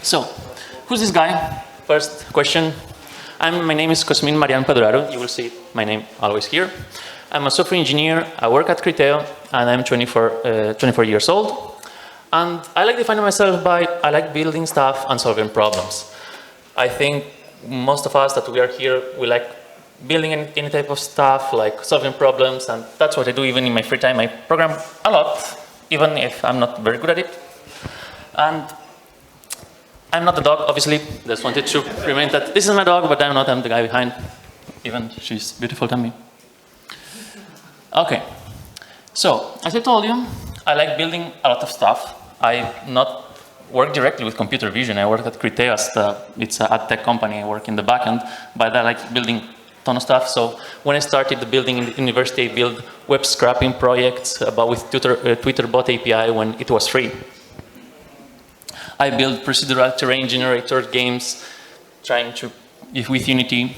So, who's this guy? First question. My name is Cosmin Marian Paduraru. You will see my name always here. I'm a software engineer. I work at Criteo, and I'm 24 years old. And I like defining myself by I like building stuff and solving problems. I think most of us that we are here, we like building any type of stuff, like solving problems, and that's what I do even in my free time. I program a lot, even if I'm not very good at it. And I'm not the dog, obviously. Just wanted to remind that this is my dog, but I'm not. I'm the guy behind. Even she's beautiful than me. Okay. So, as I told you, I like building a lot of stuff. I not work directly with computer vision. I work at Criteo. It's an ad tech company. I work in the backend, but I like building a ton of stuff. So when I started the building in the university, I built web scraping projects with Twitter bot API when it was free. I built procedural terrain generator games, with Unity.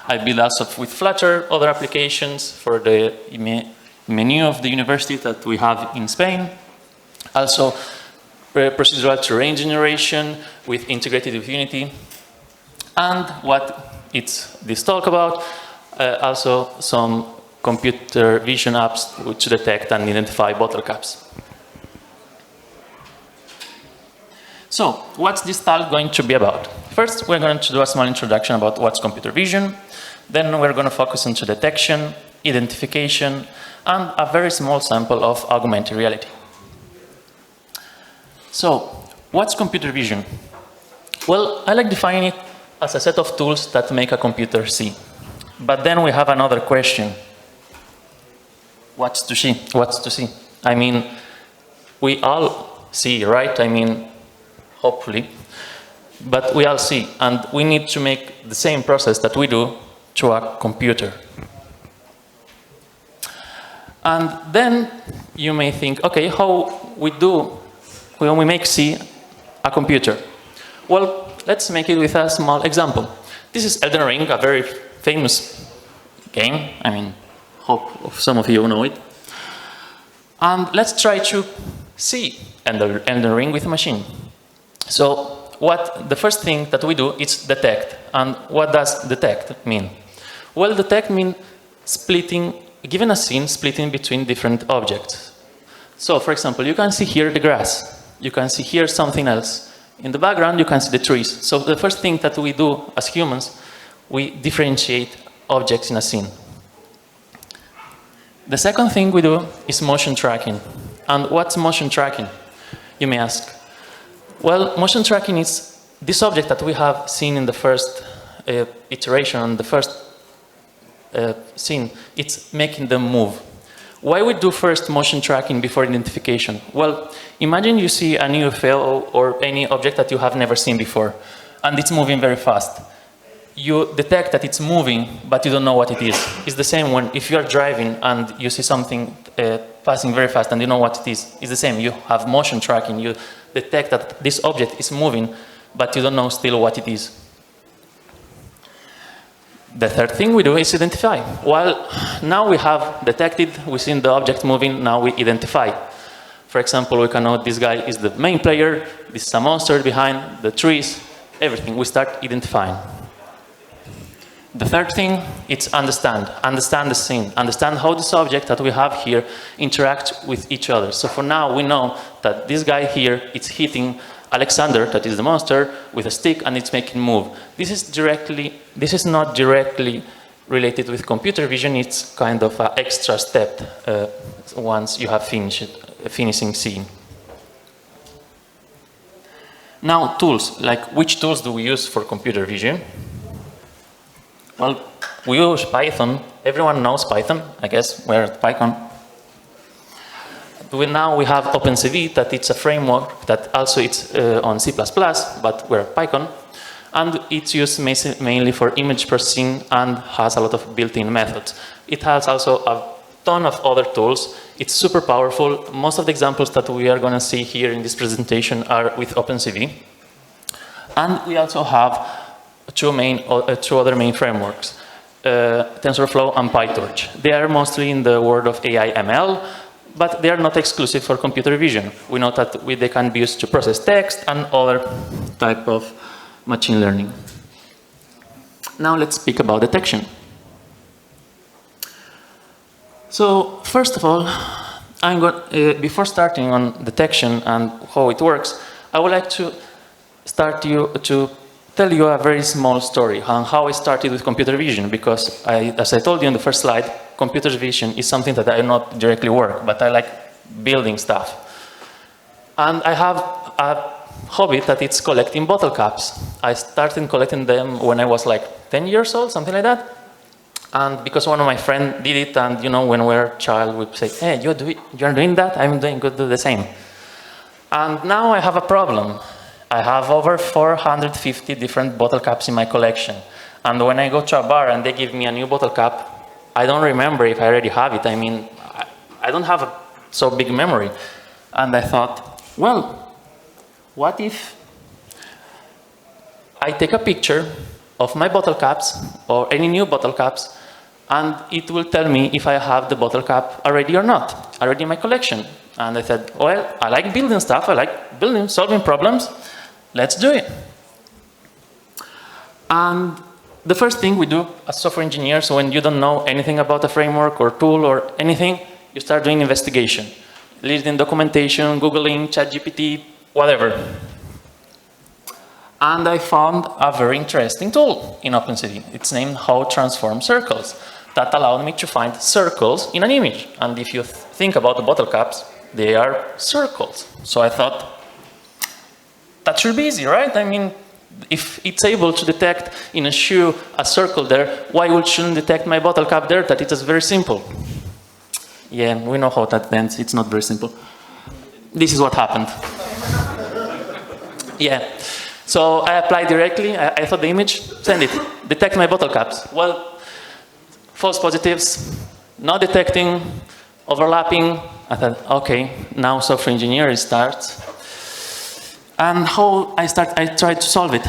I build also with Flutter, other applications for the menu of the university that we have in Spain. Also, procedural terrain generation with integrated with Unity. And what it's this talk about, also some computer vision apps to detect and identify bottle caps. So, what's this talk going to be about? First, we're going to do a small introduction about what's computer vision. Then we're going to focus on detection, identification, and a very small sample of augmented reality. So, what's computer vision? Well, I like defining it as a set of tools that make a computer see. But then we have another question. What's to see? What's to see? I mean, we all see, right? I mean, hopefully. But we all see, and we need to make the same process that we do to a computer. And then you may think, okay, how we do when we make C a computer? Well, let's make it with a small example. This is Elden Ring, a very famous game. I mean, hope some of you know it. And let's try to see Elden Ring with a machine. So the first thing that we do is detect. And what does detect mean? Well, detect means given a scene, splitting between different objects. So, for example, you can see here the grass. You can see here something else. In the background, you can see the trees. So the first thing that we do as humans, we differentiate objects in a scene. The second thing we do is motion tracking. And what's motion tracking, you may ask? Well, motion tracking is this object that we have seen in the first iteration, the first scene. It's making them move. Why we do first motion tracking before identification? Well, imagine you see a new UFO or any object that you have never seen before, and it's moving very fast. You detect that it's moving, but you don't know what it is. It's the same when if you are driving and you see something passing very fast and you know what it is. It's the same. You have motion tracking. You detect that this object is moving, but you don't know still what it is. The third thing we do is identify. Well, now we have detected, we've seen the object moving, now we identify. For example, we can know this guy is the main player, this is a monster behind, the trees, everything. We start identifying. The third thing is understand. Understand the scene. Understand how this object that we have here interacts with each other. So for now, we know that this guy here is hitting Alexander, that is the monster, with a stick, and it's making move. This is not directly related with computer vision. It's kind of an extra step once you have finishing scene. Now, tools. Like, which tools do we use for computer vision? Well, we use Python. Everyone knows Python, I guess. We're at PyCon. Now we have OpenCV, that it's a framework that also it's on C++, but we're at PyCon. And it's used mainly for image processing and has a lot of built-in methods. It has also a ton of other tools. It's super powerful. Most of the examples that we are going to see here in this presentation are with OpenCV. And we also have two other main frameworks, TensorFlow and PyTorch. They are mostly in the world of AI ML. but they are not exclusive for computer vision. We know that they can be used to process text and other type of machine learning. Now let's speak about detection. So first of all, before starting on detection and how it works, I would like to tell you a very small story on how I started with computer vision, because as I told you in the first slide, computer vision is something that I not directly work, but I like building stuff. And I have a hobby that it's collecting bottle caps. I started collecting them when I was like 10 years old, something like that. And because one of my friends did it, and you know, when we're a child, we say, hey, you're doing that, I'm doing good, do the same. And now I have a problem. I have over 450 different bottle caps in my collection. And when I go to a bar and they give me a new bottle cap, I don't remember if I already have it. I mean, I don't have a so big memory. And I thought, well, what if I take a picture of my bottle caps or any new bottle caps, and it will tell me if I have the bottle cap already or not, already in my collection. And I said, well, I like building stuff, I like building, solving problems, let's do it. And the first thing we do as software engineers, when you don't know anything about a framework or tool or anything, you start doing investigation. Reading documentation, Googling, ChatGPT, whatever. And I found a very interesting tool in OpenCV. It's named Hough Transform Circles. That allowed me to find circles in an image. And if you think about the bottle caps, they are circles. So I thought, that should be easy, right? I mean, if it's able to detect in a shoe a circle there, why shouldn't detect my bottle cap there? That it is very simple. Yeah, we know how that ends. It's not very simple. This is what happened. Yeah. So I applied directly. I thought the image, send it. Detect my bottle caps. Well, false positives, not detecting, overlapping. I thought, okay, now software engineering starts. And how I tried to solve it.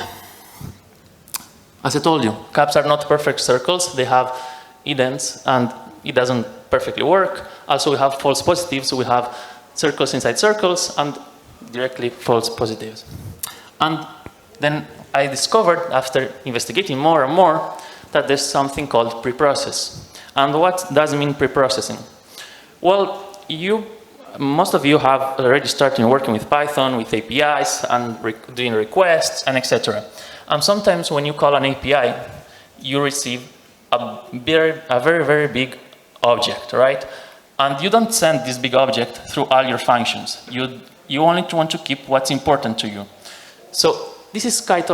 As I told you, caps are not perfect circles. They have indents, and it doesn't perfectly work. Also, we have false positives. So we have circles inside circles and directly false positives. And then I discovered, after investigating more and more, that there's something called preprocess. And what does it mean preprocessing? Well, most of you have already started working with Python, with APIs, and doing requests, and etc. And sometimes when you call an API, you receive a very, very big object, right? And you don't send this big object through all your functions. You only want to keep what's important to you. So this is quite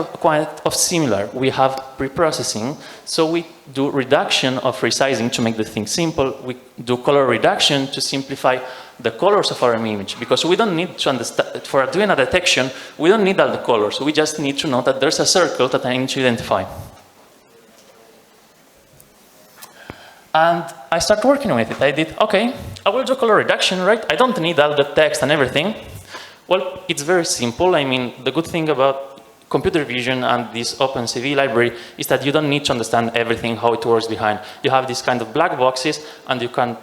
similar. We have preprocessing, so we do reduction of resizing to make the thing simple. We do color reduction to simplify the colors of our image, because we don't need to understand, for doing a detection, we don't need all the colors. We just need to know that there's a circle that I need to identify. And I started working with it. I did, okay, I will do color reduction, right? I don't need all the text and everything. Well, it's very simple. I mean, the good thing about computer vision and this OpenCV library is that you don't need to understand everything, how it works behind. You have these kind of black boxes, and you can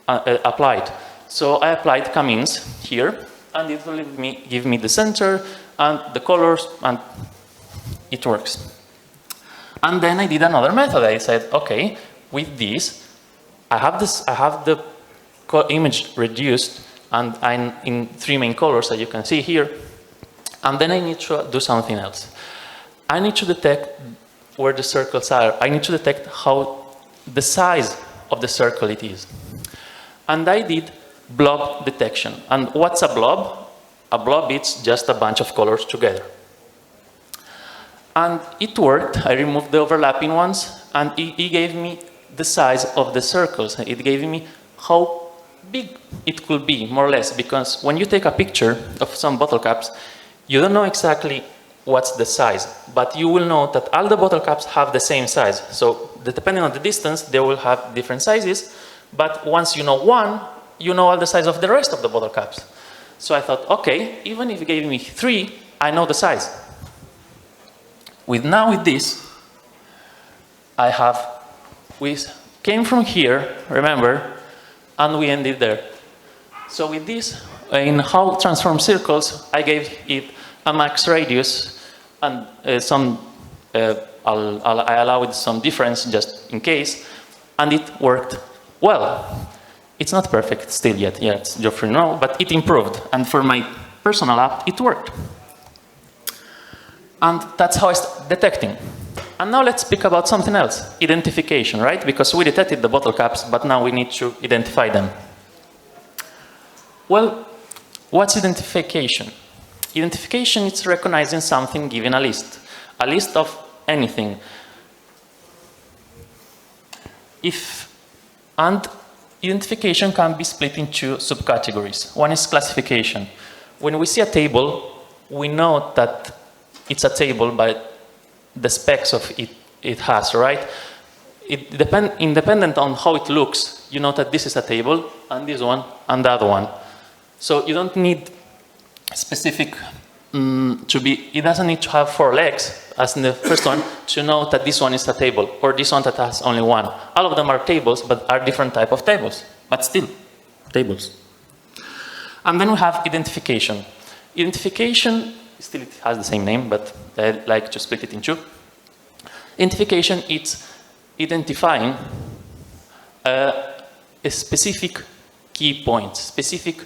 apply it. So I applied Camins here, and it will give me the center and the colors, and it works. And then I did another method. I said, okay, with this, I have the image reduced, and I'm in 3 main colors that you can see here. And then I need to do something else. I need to detect where the circles are. I need to detect how the size of the circle it is. And I did blob detection. And what's a blob? A blob is just a bunch of colors together. And it worked. I removed the overlapping ones, and it gave me the size of the circles. It gave me how big it could be, more or less, because when you take a picture of some bottle caps, you don't know exactly what's the size, but you will know that all the bottle caps have the same size. So depending on the distance, they will have different sizes, but once you know one, you know all the size of the rest of the bottle caps. So I thought, okay, even if it gave me 3, I know the size. Now with this, we came from here, remember, and we ended there. So with this, in how transform circles, I gave it a max radius and I allowed some difference just in case, and it worked well. It's not perfect still yet, Geoffrey no, but it improved, and for my personal app, it worked. And that's how I started detecting. And now let's speak about something else, identification, right? Because we detected the bottle caps, but now we need to identify them. Well, what's identification? Identification is recognizing something given a list of anything. And identification can be split into subcategories. One is classification. When we see a table, we know that it's a table by the specs of it has, right? Independent on how it looks, you know that this is a table, and this one, and that one. So you don't need specific it doesn't need to have 4 legs, as in the first one, to know that this one is a table, or this one that has only one. All of them are tables, but are different type of tables, but still tables. And then we have identification. Identification, still it has the same name, but I like to split it in two. Identification is identifying a specific key point, specific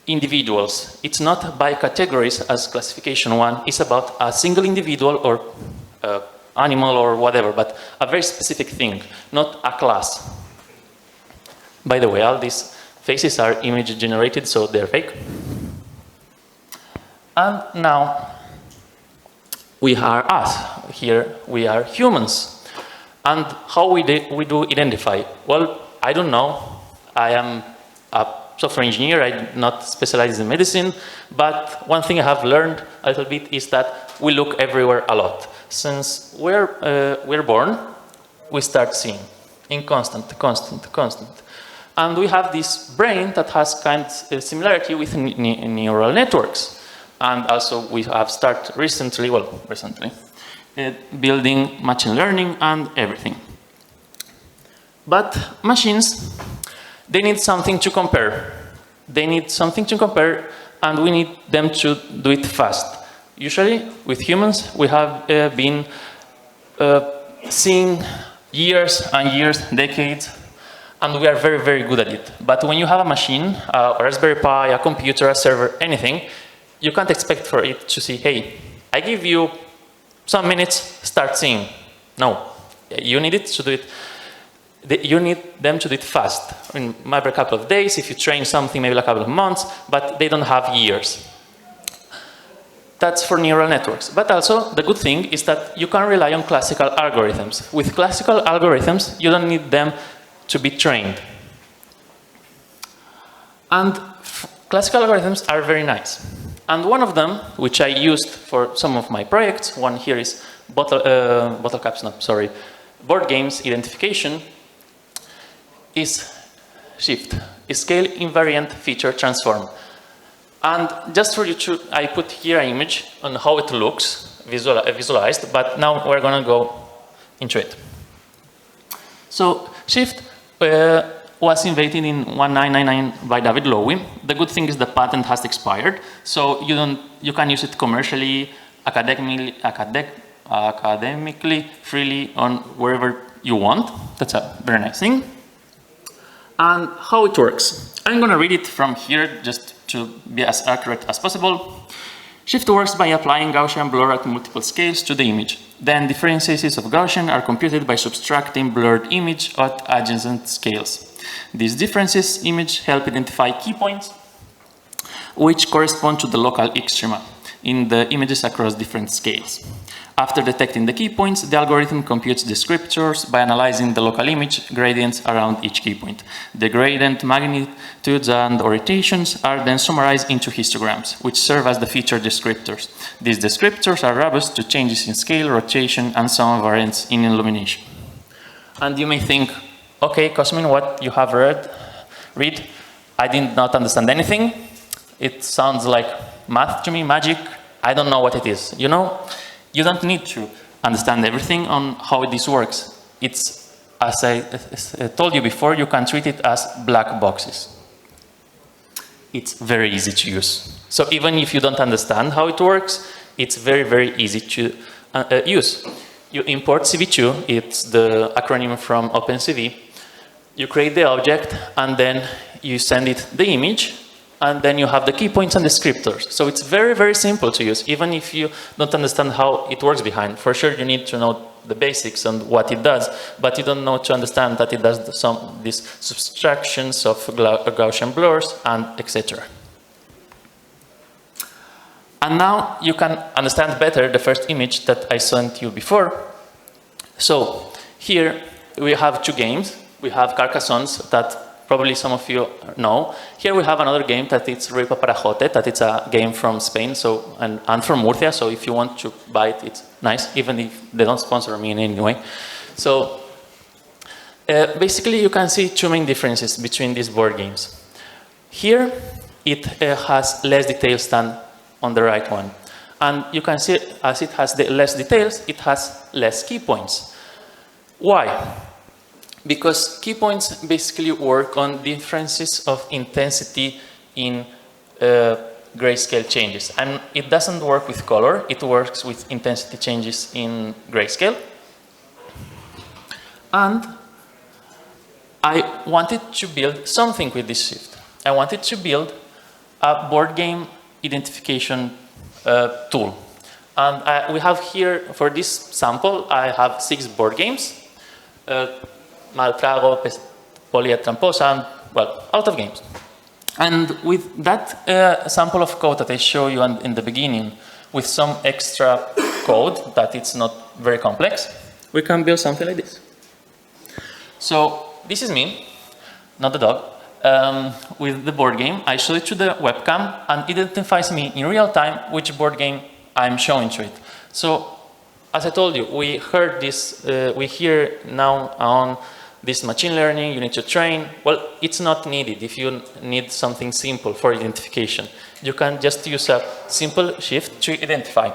individuals. It's not by categories as classification one. It's about a single individual or animal or whatever, but a very specific thing, not a class. By the way, all these faces are image generated, so they're fake. And now we are us. Here we are humans. And how we do identify? Well, I don't know. I am a software engineer. I'm not specialized in medicine. But one thing I have learned a little bit is that we look everywhere a lot. Since we're born, we start seeing in constant. And we have this brain that has kind of similarity with neural networks. And also we have started recently, building machine learning and everything. But machines, they need something to compare. And we need them to do it fast. Usually, with humans, we have been seeing years and years, decades, and we are very, very good at it. But when you have a machine, a Raspberry Pi, a computer, a server, anything, you can't expect for it to say, hey, I give you some minutes, start seeing. No, you need it to do it. You need them to do it fast. I mean, maybe a couple of days, if you train something, maybe a couple of months, but they don't have years. That's for neural networks. But also, the good thing is that you can rely on classical algorithms. With classical algorithms, you don't need them to be trained. And classical algorithms are very nice. And one of them, which I used for some of my projects, one here is board games identification, is SIFT, scale invariant feature transform. And just for you to, I put here an image on how it looks visualized, but now we're going to go into it. So SIFT was invented in 1999 by David Lowy. The good thing is the patent has expired, so you can use it commercially, academically, freely on wherever you want. That's a very nice thing. And how it works. I'm going to read it from here just to be as accurate as possible. SIFT works by applying Gaussian blur at multiple scales to the image. Then differences of Gaussian are computed by subtracting blurred image at adjacent scales. These differences image help identify key points which correspond to the local extrema in the images across different scales. After detecting the key points, the algorithm computes descriptors by analyzing the local image gradients around each key point. The gradient magnitudes and orientations are then summarized into histograms, which serve as the feature descriptors. These descriptors are robust to changes in scale, rotation, and some variance in illumination. And you may think, okay, Cosmin, what you have read, I did not understand anything. It sounds like math to me, magic. I don't know what it is. You know, you don't need to understand everything on how this works. It's, as I told you before, you can treat it as black boxes. it's very easy to use. So even if you don't understand how it works, it's very, very easy to use. You import CV2, it's the acronym from OpenCV. You create the object, and then you send it the image, and then you have the key points and descriptors. So it's very, very simple to use, even if you don't understand how it works behind. For sure, you need to know the basics and what it does, but you don't know to understand that it does these subtractions of Gaussian blurs and etc. And now you can understand better the first image that I sent you before. So here we have two games. We have Carcassonne that probably some of you know. Here we have another game that it's Ripa Parajote, that it's a game from Spain, so and from Murcia, so if you want to buy it, it's nice, even if they don't sponsor me in any way. So basically you can see two main differences between these board games. Here it has less details than on the right one. And you can see as it has the less details, it has less key points. Why? Because key points basically work on differences of intensity in grayscale changes. And it doesn't work with color, it works with intensity changes in grayscale. And I wanted to build something with this SIFT. I wanted to build a board game identification tool. And we have here, for this sample, I have 6 board games. Maltrago, Polia Tramposa, and, well, a lot of games. And with that sample of code that I show you in the beginning, with some extra code that it's not very complex, we can build something like this. So this is me, not the dog, with the board game. I show it to the webcam, and it identifies me in real time which board game I'm showing to it. So as I told you, we heard this, we hear now on this machine learning, you need to train. Well, it's not needed if you need something simple for identification. You can just use a simple shift to identify.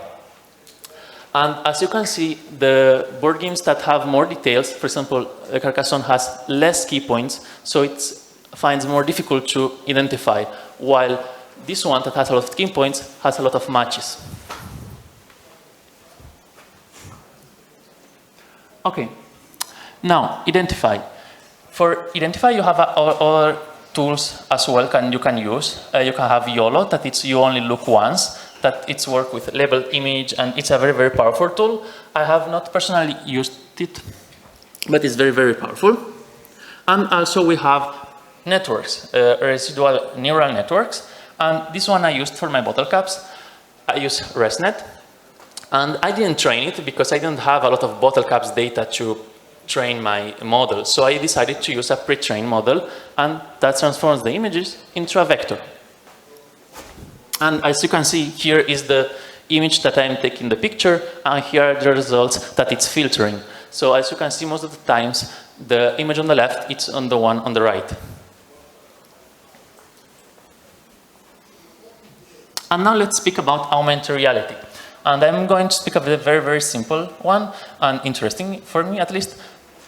And as you can see, the board games that have more details, for example, Carcassonne has less key points, so it finds more difficult to identify, while this one that has a lot of key points has a lot of matches. Okay. Now, identify. For identify, you have other tools as well you can use. You can have YOLO, that it's you only look once, that it's work with labeled image, and it's a very, very powerful tool. I have not personally used it, but it's very, very powerful. And also we have networks, residual neural networks. And this one I used for my bottle caps. I use ResNet. And I didn't train it because I didn't have a lot of bottle caps data to train my model. So I decided to use a pre-trained model, and that transforms the images into a vector. And as you can see, here is the image that I'm taking the picture, and here are the results that it's filtering. So as you can see, most of the times, the image on the left, it's on the one on the right. And now let's speak about augmented reality. And I'm going to speak of a very, very simple one, and interesting for me at least.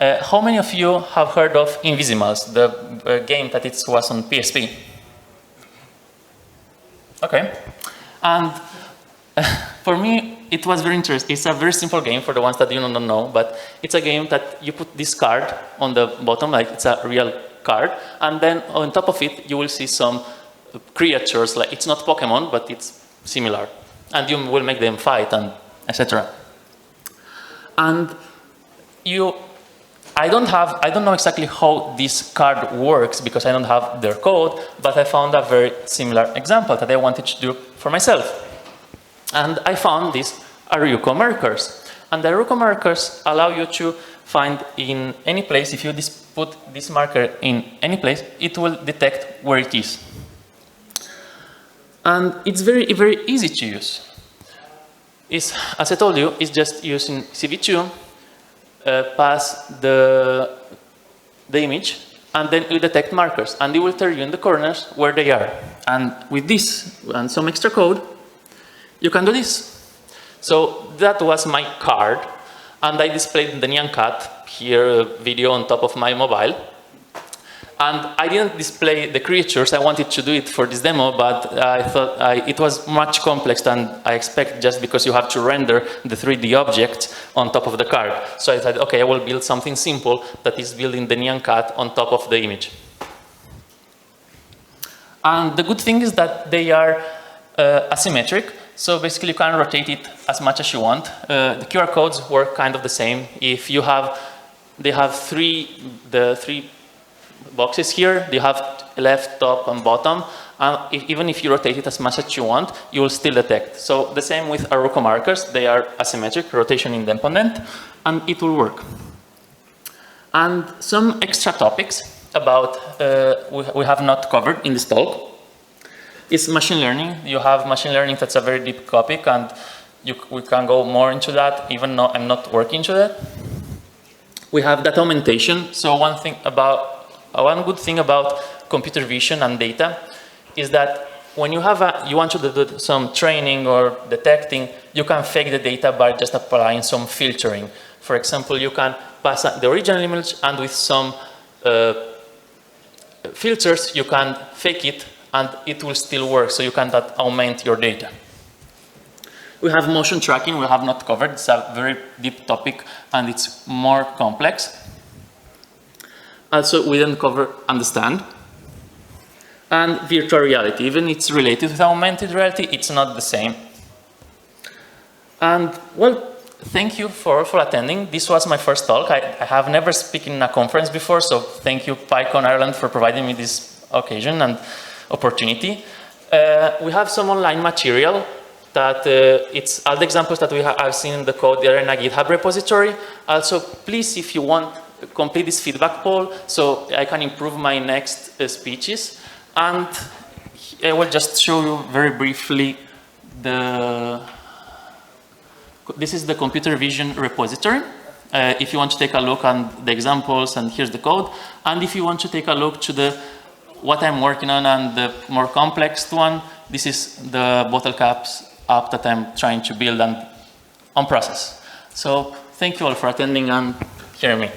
How many of you have heard of Invisimals, the game that it was on PSP? Okay. And for me, it was very interesting. It's a very simple game for the ones that you don't know, but it's a game that you put this card on the bottom, like it's a real card, and then on top of it, you will see some creatures, like it's not Pokemon, but it's similar. And you will make them fight, and etc. And I don't know exactly how this card works because I don't have their code, but I found a very similar example that I wanted to do for myself. And I found these Aryuko markers. And the Aryuko markers allow you to find in any place, if you put this marker in any place, it will detect where it is. And it's very, very easy to use. As I told you, it's just using CV2, pass the image, and then you detect markers, and it will tell you in the corners where they are. And with this and some extra code, you can do this. So that was my card, and I displayed the Nyan Cat here video on top of my mobile. And I didn't display the creatures. I wanted to do it for this demo, but I thought it was much complex than I expect, just because you have to render the 3D object on top of the card. So I thought, okay, I will build something simple that is building the neon cat on top of the image. And the good thing is that they are asymmetric. So basically you can rotate it as much as you want. The QR codes work kind of the same. If you have, they have the three boxes here. You have left, top, and bottom. And even if you rotate it as much as you want, you will still detect. So the same with Aruco markers. They are asymmetric, rotation independent, and it will work. And some extra topics about we have not covered in this talk is machine learning. You have machine learning. That's a very deep topic, and we can go more into that, even though I'm not working into that. We have data augmentation. So one good thing about computer vision and data is that when you want to do some training or detecting, you can fake the data by just applying some filtering. For example, you can pass the original image, and with some filters, you can fake it, and it will still work. So you can augment your data. We have motion tracking. We have not covered. It's a very deep topic, and it's more complex. Also, we didn't cover understand. And virtual reality. Even it's related with augmented reality, it's not the same. And, well, thank you for attending. This was my first talk. I have never spoken in a conference before, so thank you, PyCon Ireland, for providing me this occasion and opportunity. We have some online material that it's all the examples that I've seen in the code. They're in a GitHub repository. Also, please, if you want, complete this feedback poll so I can improve my next speeches. And I will just show you very briefly this is the computer vision repository. If you want to take a look at the examples, and here's the code. And if you want to take a look to what I'm working on and the more complex one, this is the bottle caps app that I'm trying to build and on process. So thank you all for attending and hearing me.